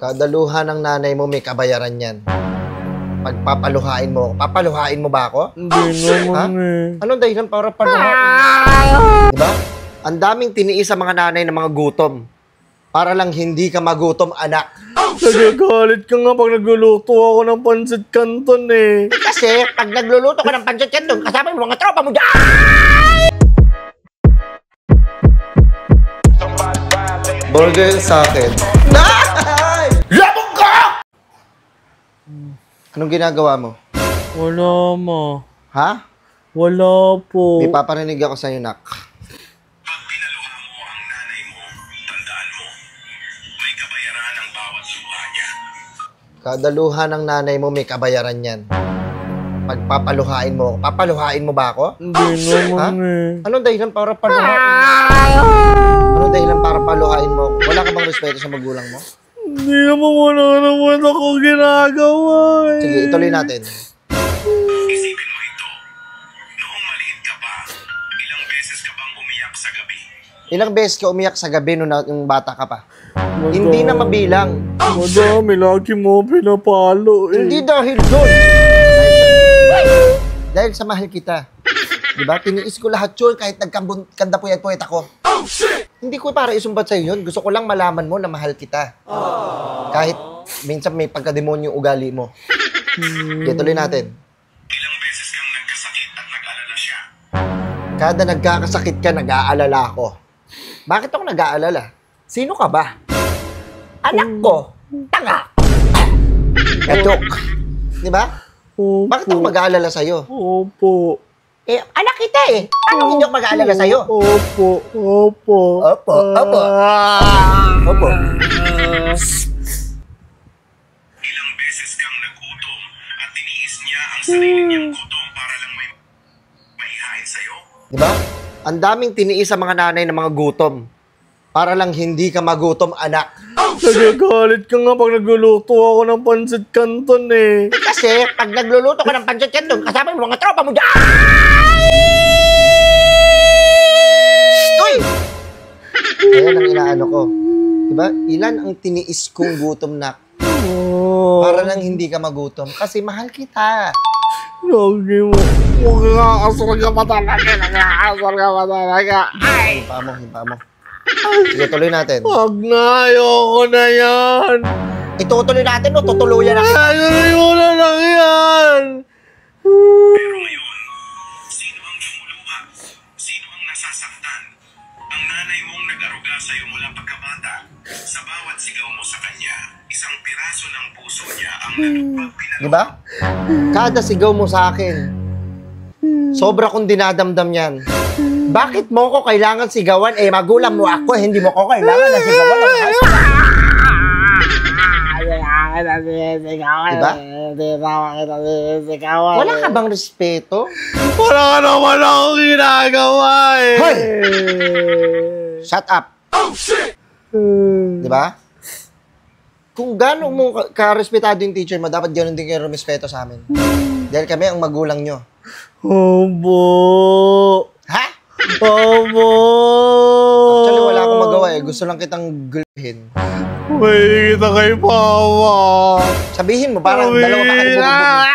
Kada luha ng nanay mo may kabayaran yan. Pagpapaluhain mo, papaluhain mo ba ako? Hindi naman eh. Anong dahilan para paluhain? Diba? Ang daming tiniis sa mga nanay ng mga gutom. Para lang hindi ka magutom, anak. Nagagalit ka nga pag nagluluto ako ng pancit canton eh. Kasi pag nagluluto ka ng pancit canton, kasama yung mga tropa mo dyan! Burger sa akin. Labog ka! Anong ginagawa mo? Wala mo. Ha? Wala po. May paparinig ako sa'yo, nak. Pag pinaluha mo ang nanay mo, tandaan mo, may kabayaran ang bawat luha niya. Kada luha ng nanay mo may kabayaran yan. Pagpapaluhain mo, papaluhain mo ba ako? Hindi naman eh. Anong dahilan para paluhain mo? Anong dahilan para paluhain mo? Wala ka bang respeto sa magulang mo? Hindi naman ako ginagawa eh. Sige, ituloy natin. Isipin mo ito, noong maliit ka pa, ilang beses ka bang umiyak sa gabi? Ilang beses ka umiyak sa gabi nung bata ka pa? Hindi na mabilang. Madami, lagi mo pinapalo eh. Hindi dahil doon. Dahil sa mahal kita. Diba? Tiniis ko lahat yun kahit nagkandapuyat-puyat ako. Hindi ko para isumbat sa'yo yun. Gusto ko lang malaman mo na mahal kita. Kahit minsan may pagkademonyo yung ugali mo. Sige, tuloy natin. Ilang beses kang nagkasakit at nag-alala siya? Kada nagkakasakit ka, nag-aalala ako. Bakit ako nag-aalala? Sino ka ba? Anak ko. Tanga. Gadok. Diba? Opo. Bakit ako mag-aalala sa'yo? Opo. Eh, anak kita eh. Paano hindi ako mag-aalala sa'yo? Opo. Opo. Opo. Opo. Opo. Ilang beses kang nagutom at tiniis niya ang sarili niyang gutom para lang may maihain sa'yo? Diba? Ang daming tiniis sa mga nanay ng mga gutom. Para lang hindi ka magutom, anak. Nagagalit ka nga pag nagluluto ako ng pancit canton eh. Kasi pag nagluluto ka ng pancit canton, kasama yung mga tropa mo dyan! Uy! Ayan ang inaano ko. Diba? Ilan ang tiniis kong gutom, nak? Para lang hindi ka magutom. Kasi mahal kita. Lagi mo. Huwag nga asal ka pa talaga. Nag-aasal ka pa talaga. Ay! Hipa mo. Sige, tuloy natin. Huwag na. Ayoko na yan. Itutuloy natin o tutuluyan na kita? Ayoko na lang yan. Pero ngayon, sino ang lumuluha? Sino ang nasasaktan? Ang nanay mong nag-aruga sa'yo mula pagkabata. Sa bawat sigaw mo sa kanya, isang piraso ng puso niya ang nagpagpinaluha. Diba? Kada sigaw mo sa akin, sobra kong dinadamdam yan. Bakit mo ko kailangan sigawan? Eh, magulang mo ako, hindi mo ko kailangan na sigawan. Diba? Wala ka bang respeto? Wala ka naman akong ginagawa eh. Hoy! Shut up. Diba? Kung gano'n mo ka-respetado yung teacher mo, dapat gano'n din kayo respeto sa amin. Dahil kami ang magulang nyo. Obo. Ha? Obo. Actually, wala akong magawa eh. Gusto lang kitang gulhin. May kita kay Papa. Sabihin mo, parang dalawa pa kayo bubog.